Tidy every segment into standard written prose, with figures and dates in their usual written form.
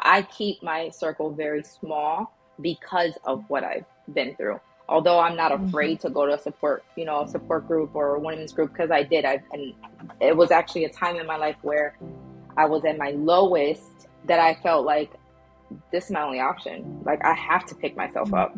I keep my circle very small because of what I've been through. Although I'm not afraid to go to a support group or a women's group, because and it was actually a time in my life where I was at my lowest that I felt like this is my only option. Like, I have to pick myself up.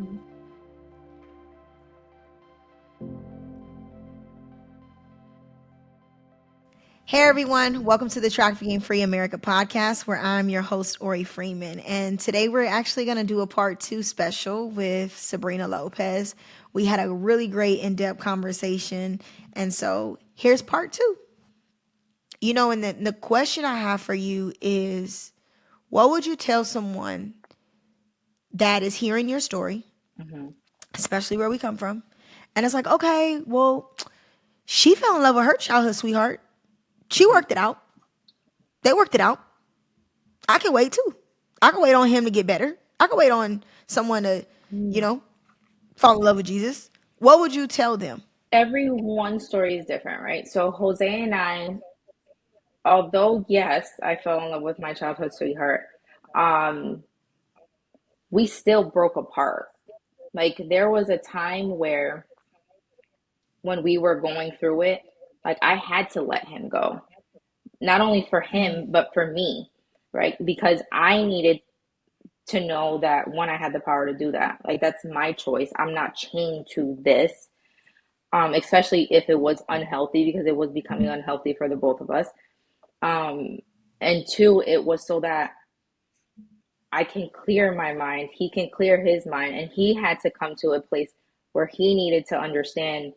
Hey everyone, welcome to the Trafficking Free America podcast, where I'm your host, Oree Freeman. And today we're actually going to do a part 2 special with Sabrina Lopez. We had a really great in-depth conversation. And so here's part 2. You know, and the question I have for you is, what would you tell someone that is hearing your story, especially where we come from? And it's like, okay, well, she fell in love with her childhood sweetheart. She worked it out. They worked it out. I can wait too. I can wait on him to get better. I can wait on someone to, fall in love with Jesus. What would you tell them? Everyone's story is different, right? So Jose and I, although yes, I fell in love with my childhood sweetheart, um, we still broke apart. Like, there was a time where when we were going through it, like, I had to let him go. Not only for him, but for me, right? Because I needed to know that, one, I had the power to do that. Like, that's my choice. I'm not chained to this, especially if it was unhealthy, because it was becoming unhealthy for the both of us. And two, it was so that I can clear my mind, he can clear his mind, and he had to come to a place where he needed to understand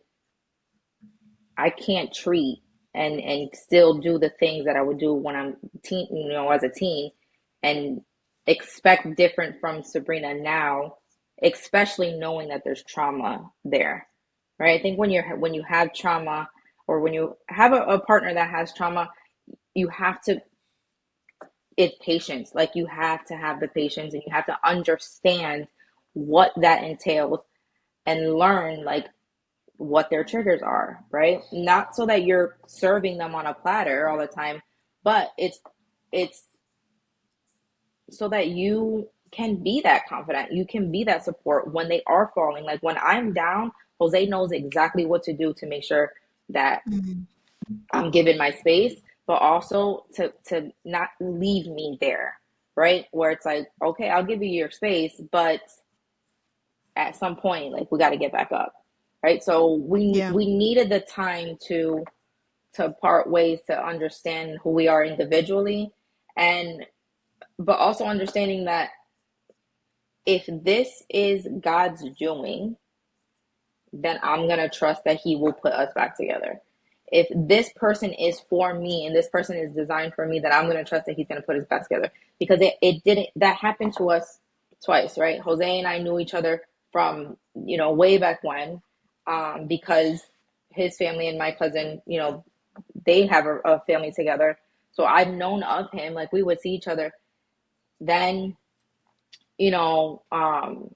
I can't treat and still do the things that I would do when I'm teen, as a teen, and expect different from Sabrina now, especially knowing that there's trauma there, right? I think when you have trauma, or when you have a partner that has trauma, you have to it's patience. Like, you have to have the patience, and you have to understand what that entails, and learn, like, what their triggers are, right? Not so that you're serving them on a platter all the time, but it's so that you can be that confident, you can be that support when they are falling. Like, when I'm down, Jose knows exactly what to do to make sure that I'm given my space, but also to not leave me there, right? Where it's like, okay, I'll give you your space, but at some point, like, we got to get back up, right? So Yeah. we needed the time to part ways, to understand who we are individually, and but also understanding that if this is God's doing, then I'm gonna trust that He will put us back together. If this person is for me and this person is designed for me, then I'm gonna trust that He's gonna put us back together. Because it didn't that happened to us twice, right? Jose and I knew each other from, way back when, because his family and my cousin, they have a family together. So I've known of him. Like, we would see each other. Then, you know, um,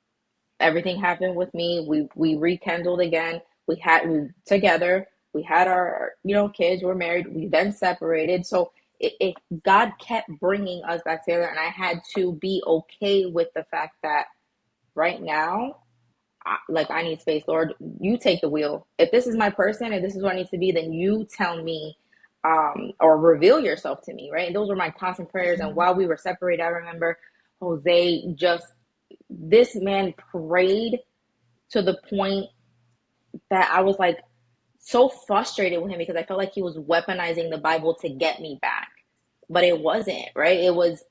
everything happened with me. We rekindled again. We together. We had our kids. We're married. We then separated. So God kept bringing us back together, and I had to be okay with the fact that right now, I need space. Lord, you take the wheel. If this is my person and this is what I need to be, then you tell me, or reveal yourself to me, right? And those were my constant prayers. And while we were separated, I remember Jose this man prayed to the point that I was like so frustrated with him, because I felt like he was weaponizing the Bible to get me back. But it wasn't, right?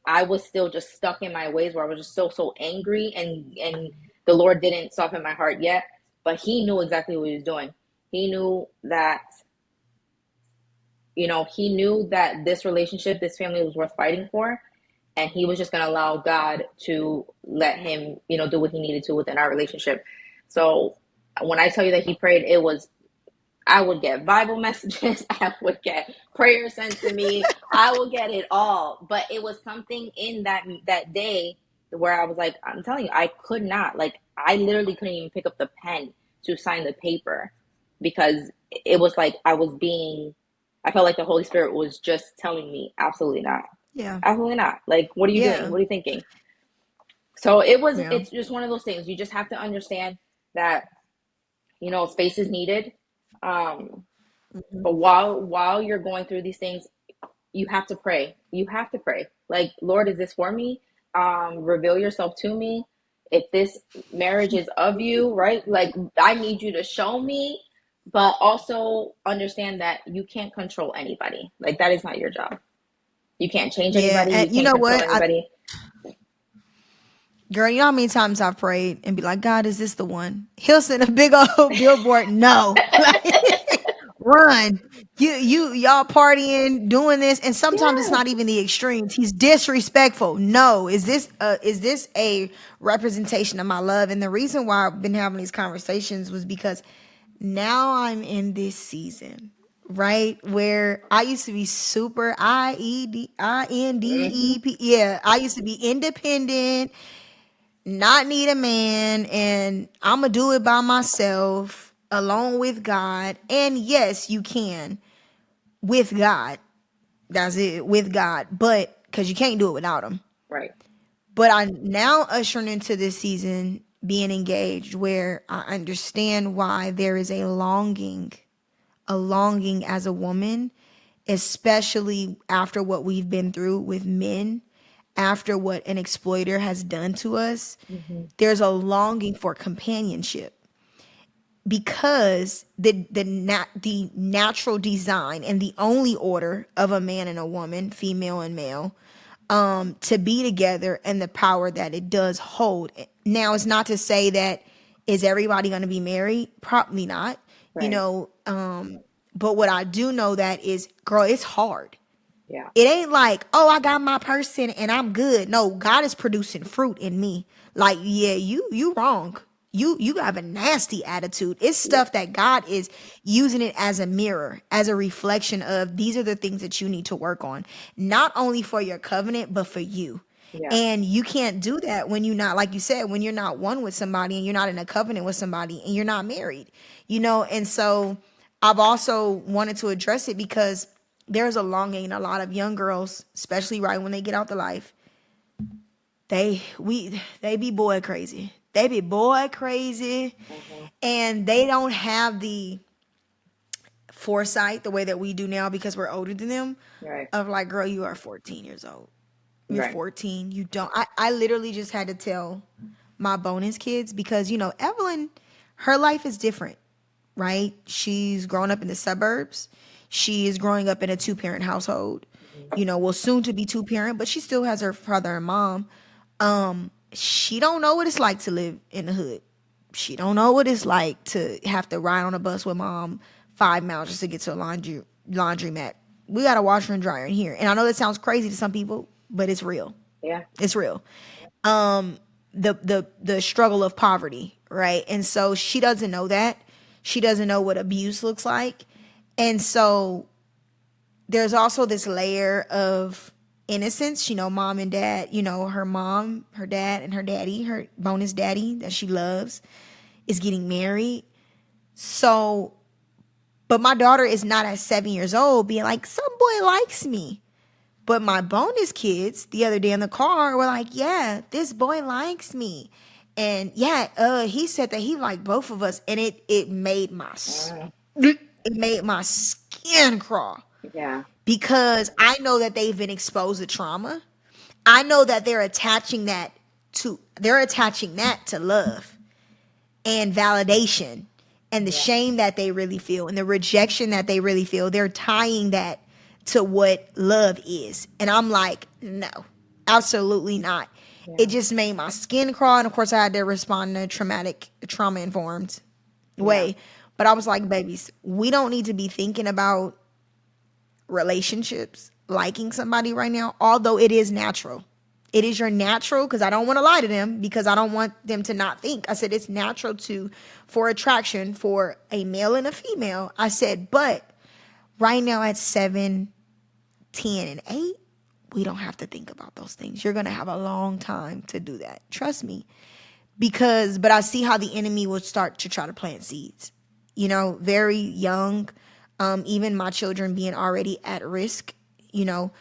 I was still just stuck in my ways, where I was just so angry, and the Lord didn't soften my heart yet, but He knew exactly what He was doing. He knew that, this relationship, this family was worth fighting for, and He was just going to allow God to let him, do what He needed to within our relationship. So when I tell you that he prayed, I would get Bible messages, I would get prayers sent to me, I would get it all. But it was something in that day where I was like, I'm telling you, I could not, like, I literally couldn't even pick up the pen to sign the paper, because it was like I felt like the Holy Spirit was just telling me, absolutely not. Yeah. Absolutely not. Like, what are you doing? Yeah. What are you thinking? So Yeah. it's just one of those things. You just have to understand that, space is needed. Um, Hmm. but while you're going through these things, you have to pray. You have to pray. Like, Lord, is this for me? Reveal yourself to me. If this marriage is of you, right? Like, I need you to show me, but also understand that you can't control anybody. Like, that is not your job. You can't change Yeah. anybody. You And you can't know control what? anybody. Girl, you know how many times I've prayed and be like, God, is this the one? He'll send a big old billboard. No. Like, run. Y'all partying, doing this, and sometimes it's Yeah, not even the extremes. He's disrespectful. No, is this a representation of my love? And the reason why I've been having these conversations was because now I'm in this season, right? Where I used to be super hmm, IEDINDEP. Yeah, I used to be independent, not need a man, and I'm gonna do it by myself alone with God. And yes, you can with God. That's it, with God. But because you can't do it without him. right. But I'm now ushering into this season being engaged where I understand why there is a longing as a woman, especially after what we've been through with men, after what an exploiter has done to us. Hmm. There's a longing for companionship because the natural design and the only order of a man and a woman, female and male, to be together, and the power that it does hold. Now, it's not to say that is everybody going to be married? Probably not. You Right. know, but what I do know that is, girl, it's hard. Yeah. It ain't like, oh, I got my person and I'm good. No, God is producing fruit in me. Like, yeah, you wrong. You have a nasty attitude. It's Yeah. stuff that God is using it as a mirror, as a reflection of these are the things that you need to work on, not only for your covenant, but for you. Yeah. And you can't do that when you're not, like you said, when you're not one with somebody and you're not in a covenant with somebody and you're not married, And so I've also wanted to address it because there's a longing in a lot of young girls, especially right when they get out the life. They be boy crazy. They be boy crazy, Hmm. and they don't have the foresight the way that we do now because we're older than them. Right. Of like, girl, you are 14 years old. You're Right. 14. You don't. I literally just had to tell my bonus kids because Evelyn, her life is different, right? She's grown up in the suburbs. She is growing up in a two-parent household. Hmm. Well, soon to be two-parent, but she still has her father and mom. She don't know what it's like to live in the hood. She don't know what it's like to have to ride on a bus with mom 5 miles just to get to a laundromat. We got a washer and dryer in here, and I know that sounds crazy to some people, but it's real. Yeah. It's real. The struggle of poverty, right? And so she doesn't know that. She doesn't know what abuse looks like. And so there's also this layer of innocence, mom and dad, her mom, her dad, and her daddy, her bonus daddy that she loves, is getting married. So, but my daughter is not at 7 years old being like, some boy likes me. But my bonus kids the other day in the car were like, yeah, this boy likes me. And yeah, he said that he liked both of us. And it made Uh, it made my skin crawl yeah. because I know that they've been exposed to trauma. I know that they're attaching that to love and validation and the Yeah. shame that they really feel and the rejection that they really feel. They're tying that to what love is. And I'm like, no, absolutely not. It Yeah. just made my skin crawl. And of course, I had to respond in a trauma informed Yeah. way. But I was like, babies, we don't need to be thinking about relationships, liking somebody right now, although it is natural. It is your natural, because I don't want to lie to them because I don't want them to not think. I said it's natural for attraction for a male and a female. I said, but right now at 7, 10, and 8, we don't have to think about those things. You're going to have a long time to do that. Trust me. But I see how the enemy will start to try to plant seeds, very young. Even my children being already at risk, you know,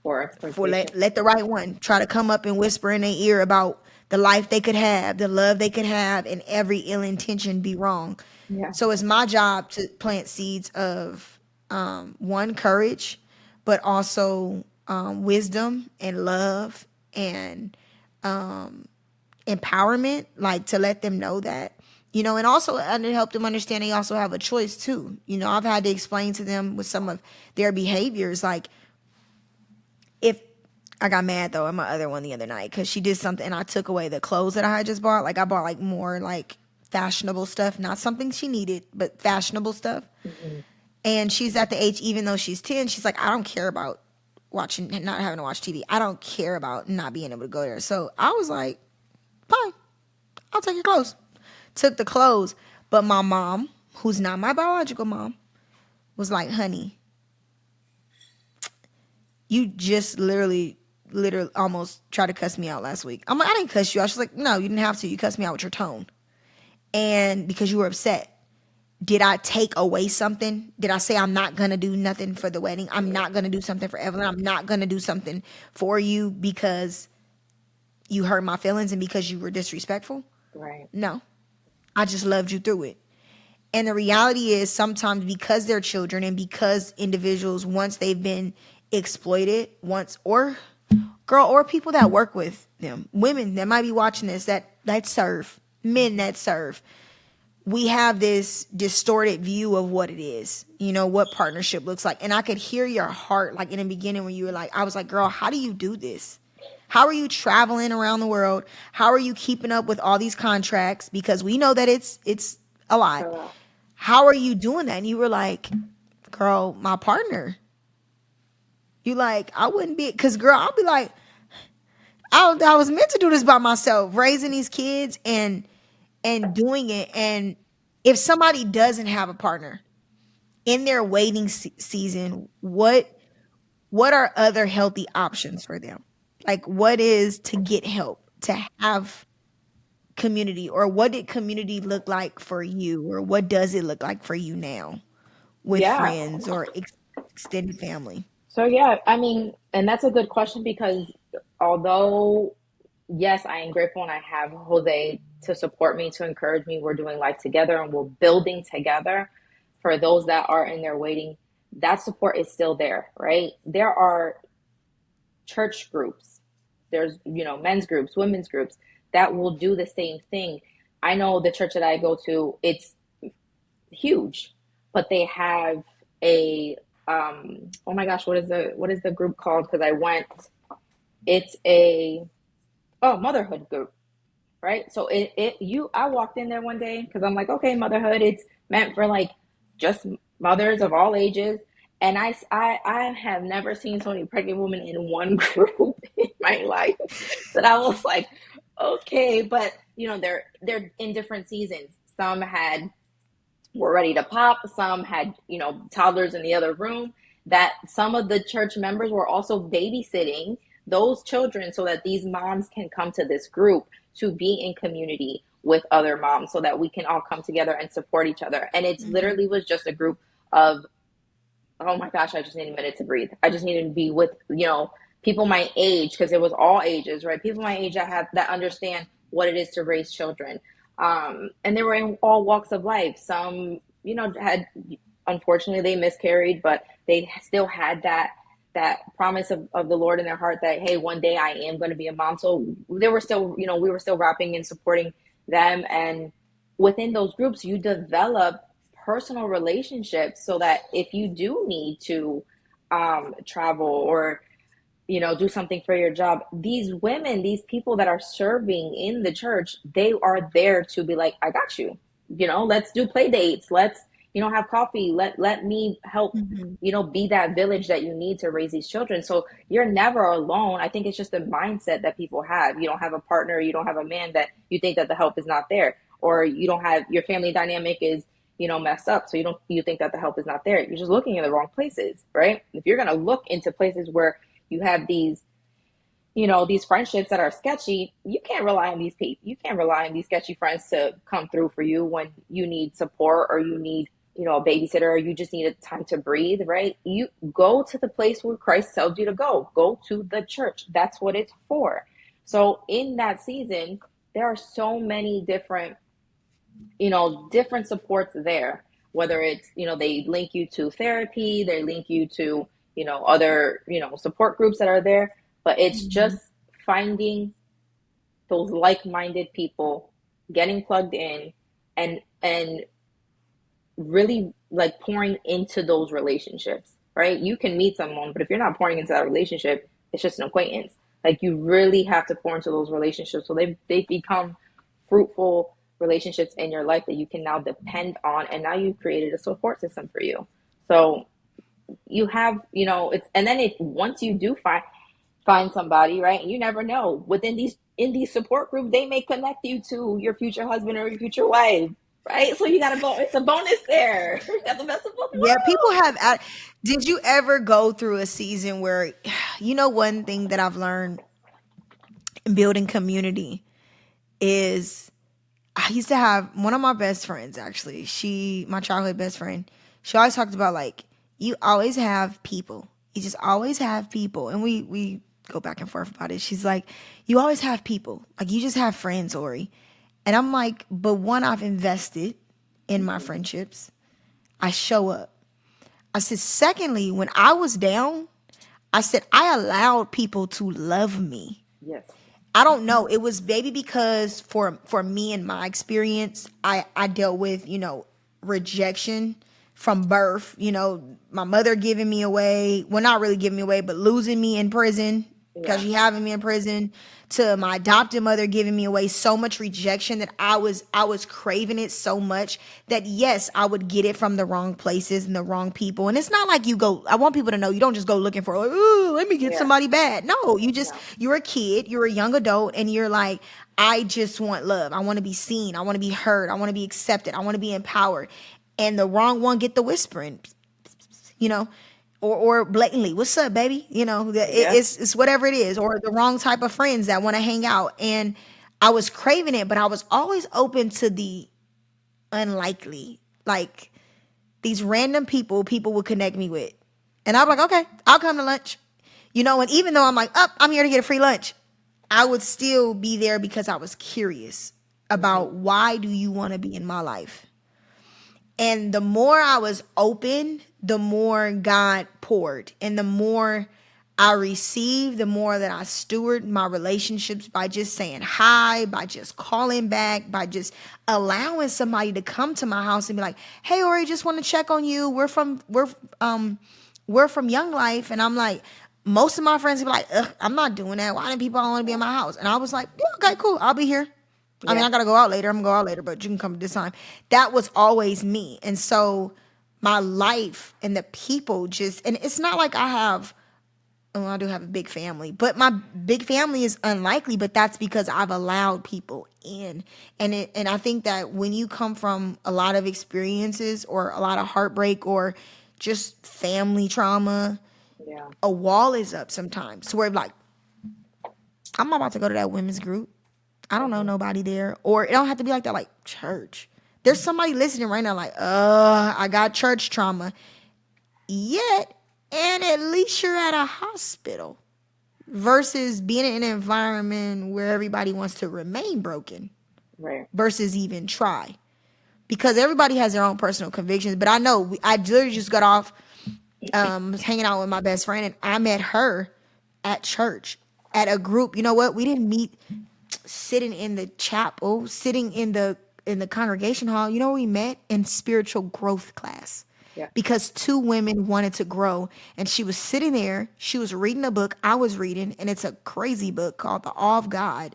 For for future. let the right one try to come up and whisper in their ear about the life they could have, the love they could have, and every ill intention be wrong. Yeah. So it's my job to plant seeds of one, courage, but also wisdom and love and empowerment, like to let them know that, and also help them understand they also have a choice too. I've had to explain to them with some of their behaviors, like if I got mad though at my other one the other night because she did something and I took away the clothes that I had just bought. Like I bought like more like fashionable stuff, not something she needed, but fashionable stuff. Hmm. And she's at the age, even though she's 10, she's like, I don't care about watching, not having to watch TV. I don't care about not being able to go there. So I was like, fine, I'll take your clothes. Took the clothes. But my mom, who's not my biological mom, was like, honey, you just literally almost tried to cuss me out last week. I'm like, I didn't cuss you out. She's like, no, you didn't have to. You cussed me out with your tone. And because you were upset. Did I take away something? Did I say I'm not going to do nothing for the wedding? I'm not going to do something for Evelyn. I'm not going to do something for you because you hurt my feelings and because you were disrespectful? Right. No. I just loved you through it. And the reality is sometimes because they're children and because individuals, once they've been exploited, or girl, or people that work with them, women that might be watching this that serve, men that serve, we have this distorted view of what it is, what partnership looks like. And I could hear your heart, like in the beginning when you were like, I was like, girl, how do you do this? How are you traveling around the world? How are you keeping up with all these contracts? Because we know that it's a So, lot. How are you doing that? And you were like, girl, my partner. You like, I wouldn't be, because girl, I'll be like, I was meant to do this by myself, raising these kids and doing it. And if somebody doesn't have a partner in their waiting season, what are other healthy options for them? Like what is to get help, to have community, or what did community look like for you, or what does it look like for you now with yeah. friends or extended family? So yeah, I mean, and that's a good question because although yes, I am grateful and I have Jose to support me, to encourage me. We're doing life together and we're building together. For those that are in there waiting, that support is still there, right? There are church groups, there's, men's groups, women's groups that will do the same thing. I know the church that I go to, it's huge, but they have a oh my gosh, what is the group called? Because I went, it's a motherhood group, right? So I walked in there one day because I'm like, okay, motherhood, it's meant for like just mothers of all ages. And I have never seen so many pregnant women in one group in my life that I was like, okay, but they're in different seasons. Some were ready to pop, some had, toddlers in the other room. That some of the church members were also babysitting those children so that these moms can come to this group to be in community with other moms so that we can all come together and support each other. And it's Mm-hmm. literally was just a group of, oh my gosh, I just need a minute to breathe. I just needed to be with, people my age, because it was all ages, right? People my age that understand what it is to raise children. And they were in all walks of life. Some, had, unfortunately they miscarried, but they still had that promise of the Lord in their heart that, hey, one day I am going to be a mom. So they were still, we were still wrapping and supporting them. And within those groups, you develop personal relationships so that if you do need to travel or do something for your job, these women, these people that are serving in the church, they are there to be like, I got you, let's do play dates, let's have coffee, let me help, Mm-hmm. be that village that you need to raise these children. So you're never alone. I think it's just the mindset that people have. You don't have a partner, you don't have a man, that you think that the help is not there, or you don't have, your family dynamic is messed up, so you think that the help is not there. You're just looking in the wrong places, right? If you're going to look into places where you have these friendships that are sketchy, you can't rely on these sketchy friends to come through for you when you need support or you need a babysitter, or you just needed time to breathe, right? You go to the place where Christ tells you to go. Go to the church. That's what it's for. So in that season, there are so many different supports there, whether it's, they link you to therapy, they link you to, other, support groups that are there, but it's just Mhm. finding those like-minded people, getting plugged in, and really like pouring into those relationships, right? You can meet someone, but if you're not pouring into that relationship, it's just an acquaintance. Like, you really have to pour into those relationships so they become fruitful relationships in your life that you can now depend on, and now you've created a support system for you. So you have, it's, and then if once you do find somebody, right? And you never know, within these in these support groups, they may connect you to your future husband or your future wife, right? So you got to it's a bonus there. You got the best of both Yeah, people worlds. have. Did you ever go through a season where, one thing that I've learned in building community is I used to have one of my best friends, actually. My childhood best friend, she always talked about, like, you always have people. You just always have people. And we go back and forth about it. She's like, you always have people. Like, you just have friends, Oree. And I'm like, but one, I've invested in my Mm-hmm. friendships. I show up. I said, secondly, when I was down, I said, I allowed people to love me. Yes. I don't know. It was maybe because for me and my experience, I dealt with, rejection from birth, my mother giving me away, well, not really giving me away, but losing me in prison because Yeah. she having me in prison, to my adopted mother giving me away, so much rejection that I was craving it so much that, yes, I would get it from the wrong places and the wrong people. And it's not like I want people to know, you don't just go looking for, like, ooh, let me get Yeah. somebody bad. No, No. you're a kid, you're a young adult, and you're like, I just want love. I want to be seen. I want to be heard. I want to be accepted. I want to be empowered. And the wrong one get the whispering, you know, or blatantly, "What's up, baby?" Yeah. It's whatever it is, or the wrong type of friends that want to hang out. And I was craving it, but I was always open to the unlikely, like these random people would connect me with, and I'm like, okay, I'll come to lunch, And even though I'm like, up, I'm here to get a free lunch, I would still be there because I was curious Mm-hmm. about, why do you want to be in my life? And the more I was open, the more God poured. And the more I received, the more that I steward my relationships by just saying hi, by just calling back, by just allowing somebody to come to my house and be like, "Hey, Oree, just want to check on you. We're from Young Life." And I'm like, most of my friends be like, "Ugh, I'm not doing that. Why do people want to be in my house?" And I was like, "Yeah, okay, cool. I'll be here. I mean, Yeah. I gotta go out later. I'm gonna go out later, but you can come this time." That was always me. And so my life and the people just, and it's not like I have, well, I do have a big family, but my big family is unlikely, but that's because I've allowed people in. And I think that when you come from a lot of experiences or a lot of heartbreak or just family trauma, Yeah. a wall is up sometimes to where, like, I'm not about to go to that women's group. I don't know Mm-hmm. nobody there. Or it don't have to be like that, like church. There's somebody listening right now, like, I got church trauma. Yet, and at least you're at a hospital versus being in an environment where everybody wants to remain broken Right. versus even try. Because everybody has their own personal convictions. But I know, I literally just got off hanging out with my best friend, and I met her at church at a group. You know what? We didn't meet sitting in the chapel, sitting in the congregation hall. You know, we met in spiritual growth class Yeah. because two women wanted to grow, and she was sitting there. She was reading a book I was reading, and it's a crazy book called The Awe of God,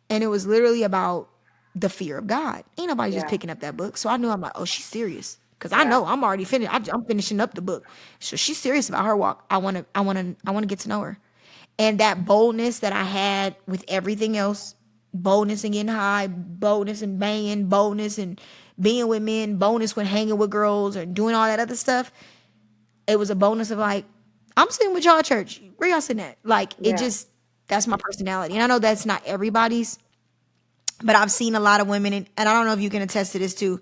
and it was literally about the fear of God. Ain't nobody just Yeah. picking up that book, so I knew, I'm like, oh, she's serious. Cause I Yeah. know I'm already finished. I'm finishing up the book, so she's serious about her walk. I want to get to know her. And that boldness that I had with everything else, boldness and getting high, boldness and banging, boldness and being with men, boldness when hanging with girls or doing all that other stuff, it was a bonus of, like, I'm sitting with y'all at church. Where y'all sitting at? Like, it Yeah. just, that's my personality. And I know that's not everybody's, but I've seen a lot of women, and I don't know if you can attest to this too.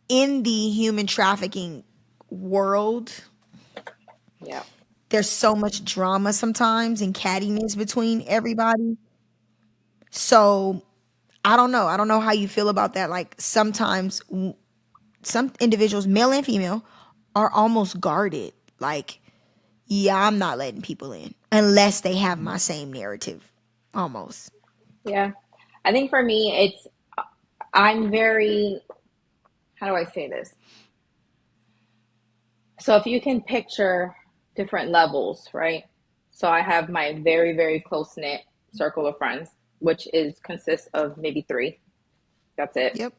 in the human trafficking world, Yeah. there's so much drama sometimes and cattiness between everybody. So I don't know. I don't know how you feel about that. Like sometimes some individuals, male and female, are almost guarded. Like, yeah, I'm not letting people in unless they have my same narrative. Almost. Yeah. I think for me, I'm very, how do I say this? So if you can picture different levels, right? So I have my very, very close knit circle of friends, which is consists of maybe three. That's it. Yep.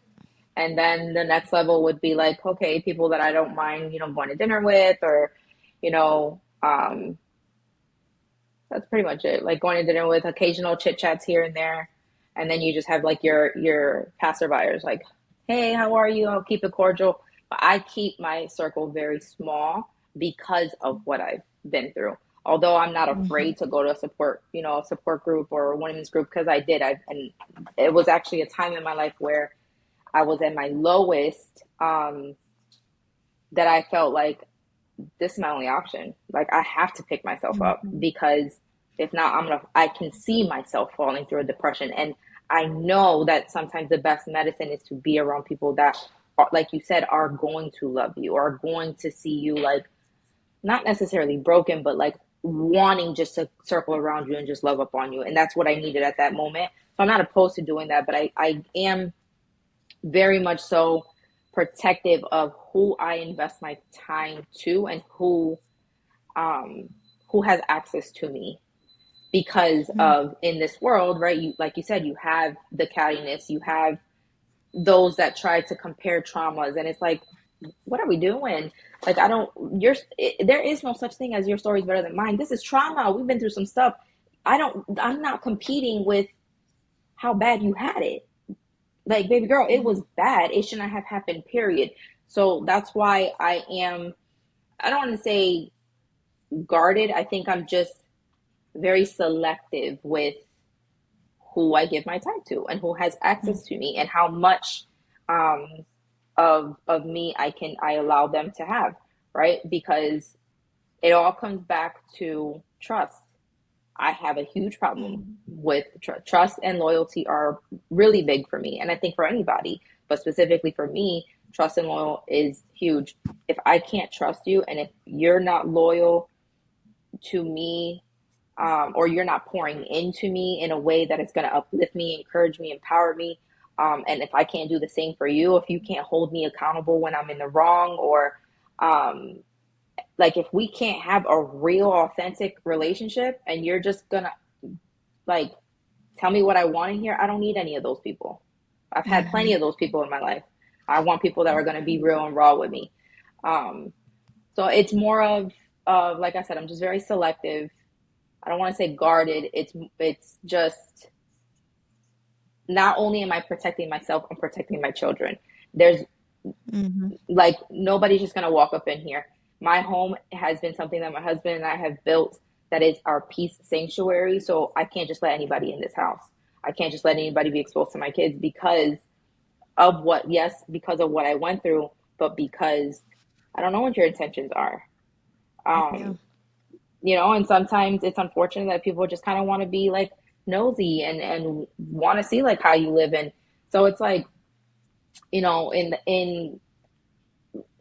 And then the next level would be like, okay, people that I don't mind, going to dinner with, or, you know, that's pretty much it. Like going to dinner with, occasional chit chats here and there. And then you just have like your passerbyers, like, hey, how are you? I'll keep it cordial. But I keep my circle very small because of what I've been through. Although I'm not Hmm. afraid to go to a support group or a women's group, because I did. And it was actually a time in my life where I was at my lowest, that I felt like this is my only option. Like I have to pick myself up, Hmm. because if not, I can see myself falling through a depression. And I know that sometimes the best medicine is to be around people that are, like you said, are going to love you, are going to see you, like, not necessarily broken, but like wanting just to circle around you and just love up on you. And that's what I needed at that moment. So I'm not opposed to doing that, but I am very much so protective of who I invest my time to, and um who has access to me, because of, in this world, right? You, like you said, you have the cattiness, you have those that try to compare traumas, and it's like, what are we doing? Like, I don't, there is no such thing as your story's better than mine. This is trauma. We've been through some stuff. I'm not competing with how bad you had it. Like, baby girl, it was bad. It shouldn't have happened, period. So that's why I don't want to say guarded. I think I'm just very selective with who I give my time to and who has access to me, and how much um, of me I allow them to have, right? Because it all comes back to trust. I have a huge problem with trust, and loyalty are really big for me, and I think for anybody, but specifically for me, trust and loyal is huge. If I can't trust you, and if you're not loyal to me, or you're not pouring into me in a way that is going to uplift me, encourage me, empower me, and if I can't do the same for you, if you can't hold me accountable when I'm in the wrong, or um, like, if we can't have a real authentic relationship, and you're just gonna, like, tell me what I want to hear, I don't need any of those people. I've had plenty of those people in my life. I want people that are going to be real and raw with me. um, so it's more of, like I said, I'm just very selective. I don't want to say guarded. It's just, not only am I protecting myself, I'm protecting my children. There's, Hmm. like, nobody's just gonna walk up in here. My home has been something that my husband and I have built, that is our peace sanctuary. So I can't just let anybody in this house. I can't just let anybody be exposed to my kids, because of what, yes, because of what I went through, but because I don't know what your intentions are. Yeah. Um, and sometimes it's unfortunate that people just kind of want to be like nosy, and want to see like how you live. And so it's like, in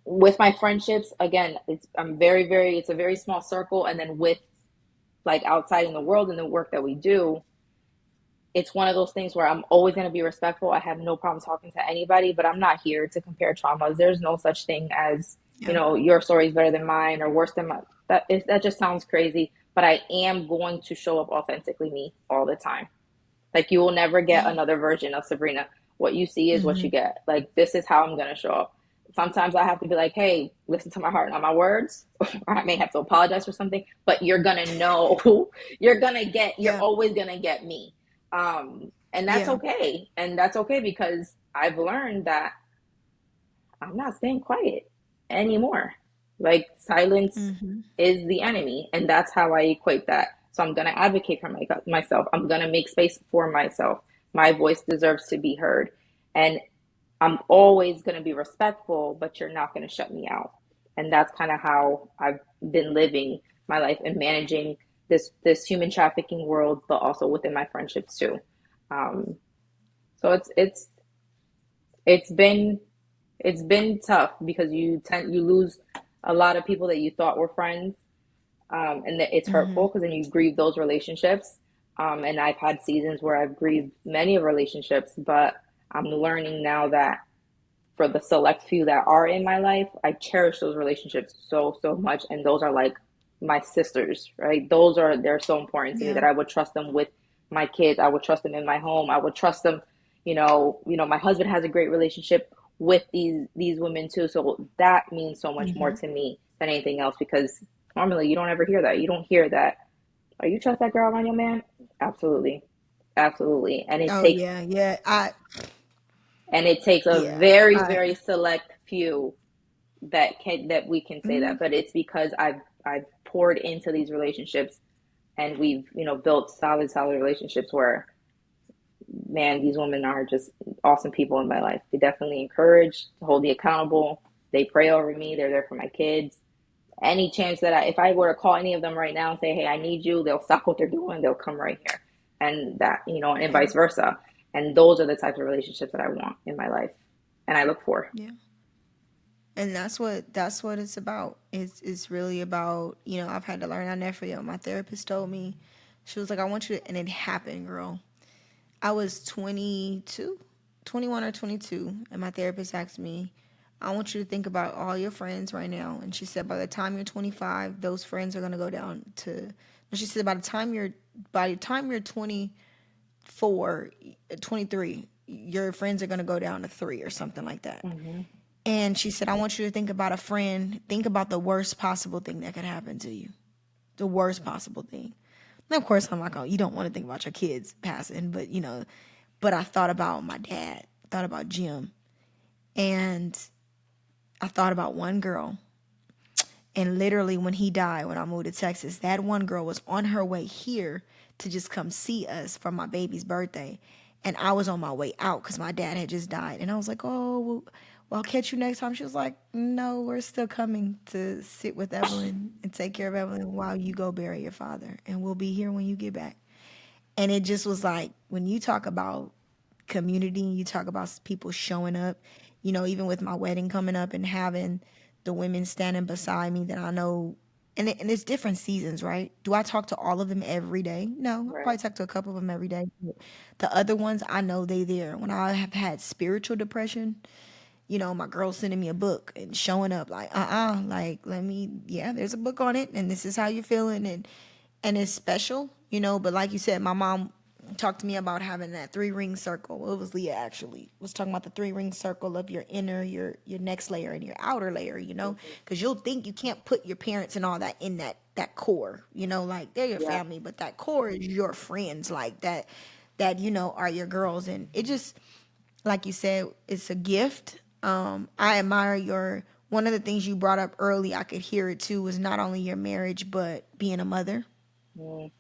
with my friendships, again, I'm very, very, it's a very small circle. And then with, like, outside in the world and the work that we do, it's one of those things where I'm always going to be respectful. I have no problem talking to anybody, but I'm not here to compare traumas. There's no such thing as, Yeah. your story is better than mine or worse than mine. That just sounds crazy. But I am going to show up authentically me all the time. Like, you will never get another version of Sabrina. What you see is what you get. Like, this is how I'm going to show up. Sometimes I have to be like, hey, listen to my heart, not my words. Or I may have to apologize for something, but you're going to know, you're Yeah. always going to get me. And that's Yeah. okay. And that's okay, because I've learned that I'm not staying quiet anymore. Like, silence is the enemy, and that's how I equate that. So I'm gonna advocate for myself. I'm gonna make space for myself. My voice deserves to be heard, and I'm always going to be respectful, but you're not going to shut me out. And that's kind of how I've been living my life and managing this human trafficking world, but also within my friendships too. Um, so it's been it's been tough because you lose a lot of people that you thought were friends, and that it's Mm-hmm. hurtful because then you grieve those relationships. And I've had seasons where I've grieved many relationships, but I'm learning now that for the select few that are in my life, I cherish those relationships so much, and those are like my sisters, right? They're so important to me Yeah. that I would trust them with my kids. I would trust them in my home. I would trust them. My husband has a great relationship with these women too, so that means so much more Mm-hmm. to me than anything else because normally you don't ever hear that. You don't hear that. Are you trust that girl around your man? Absolutely, absolutely, Oh yeah, yeah. and it takes a Yeah. very, I very select few that we can say mm, that. But it's because I've poured into these relationships and we've, built solid relationships where, man, these women are just awesome people in my life. They definitely encourage, hold me accountable. They pray over me. They're there for my kids. Any chance that if I were to call any of them right now and say, hey, I need you, they'll stop what they're doing. They'll come right here. And that, and yeah, vice versa. And those are the types of relationships that I want in my life and I look for. yeah. And that's what it's about. It's really about, I've had to learn that never forget. My therapist told me, she was like, I want you to, and it happened, girl. I was 22, 21 or 22, and my therapist asked me, I want you to think about all your friends right now. And she said, by the time you're 25, those friends are going to go down to, no, she said, by the time you're 24, 23, your friends are going to go down to three or something like that. Mm-hmm. And she said, I want you to think about a friend, think about the worst possible thing that could happen to you. The worst possible thing. And of course, I'm like, oh, you don't want to think about your kids passing, but I thought about my dad, thought about Jim, and I thought about one girl. And literally, when he died, when I moved to Texas, that one girl was on her way here to just come see us for my baby's birthday. And I was on my way out because my dad had just died. And I was like, oh, well, I'll catch you next time. She was like, no, we're still coming to sit with Evelyn and take care of Evelyn while you go bury your father. And we'll be here when you get back. And it just was like, when you talk about community, you talk about people showing up, even with my wedding coming up and having the women standing beside me that I know. And it's different seasons, right? Do I talk to all of them every day? No, I Right. probably talk to a couple of them every day. The other ones, I know they there. When I have had spiritual depression, my girl sending me a book and showing up like, like, yeah, there's a book on it and this is how you're feeling. And it's special, but like you said, my mom talked to me about having that three ring circle. Well, it was Leah actually was talking about the three ring circle of your inner, your next layer and your outer layer, Mm-hmm. because you'll think you can't put your parents and all that in that core, like they're your Yeah. family, but that core is your friends, like that are your girls. And it just, like you said, it's a gift. I admire your, one of the things you brought up early, I could hear it too, was not only your marriage but being a mother, Mm,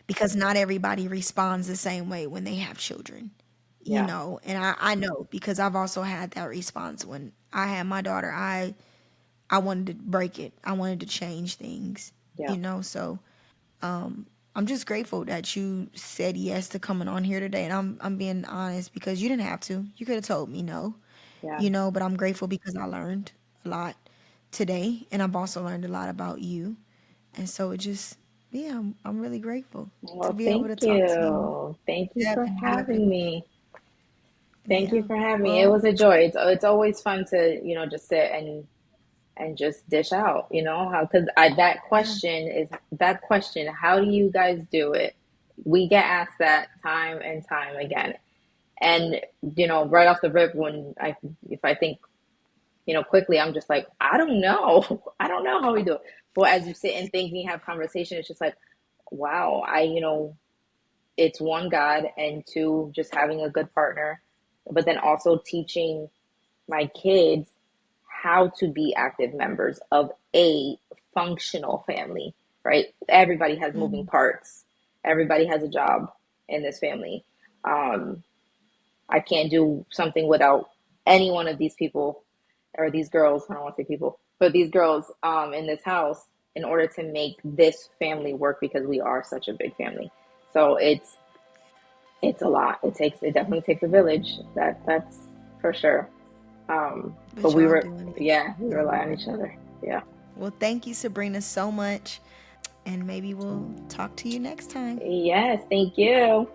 because not everybody responds the same way when they have children, yeah. and I know because I've also had that response when I had my daughter. I wanted to break it. I wanted to change things, Yeah. so I'm just grateful that you said yes to coming on here today. And I'm being honest because you didn't have to. You could have told me no, Yeah. but I'm grateful because I learned a lot today, and I've also learned a lot about you. And so it just, yeah, I'm really grateful to Well, be able thank to talk to you. you. Thank you Yeah, for and be able to, having me. Thank you yeah. for having me. It Well, was a joy. It's always fun to, just sit and just dish out, how because I yeah. that question, how do you guys do it? We get asked that time and time again. And right off the rip when I if I think, quickly, I'm just like, I don't know. I don't know how we do it. But as you sit and think and you have conversation, it's just like, wow, it's one, God, and two, just having a good partner, but then also teaching my kids how to be active members of a functional family, right? Everybody has moving Mm-hmm. parts. Everybody has a job in this family. I can't do something without any one of these people or these girls, I don't want to say people, but these girls in this house in order to make this family work because we are such a big family. So it's a lot. It definitely takes a village. That's for sure. But But y'all doing it. we Y'all rely on doing each it. other. Yeah. Well, thank you, Sabrina, so much. And maybe we'll talk to you next time. Yes, thank you.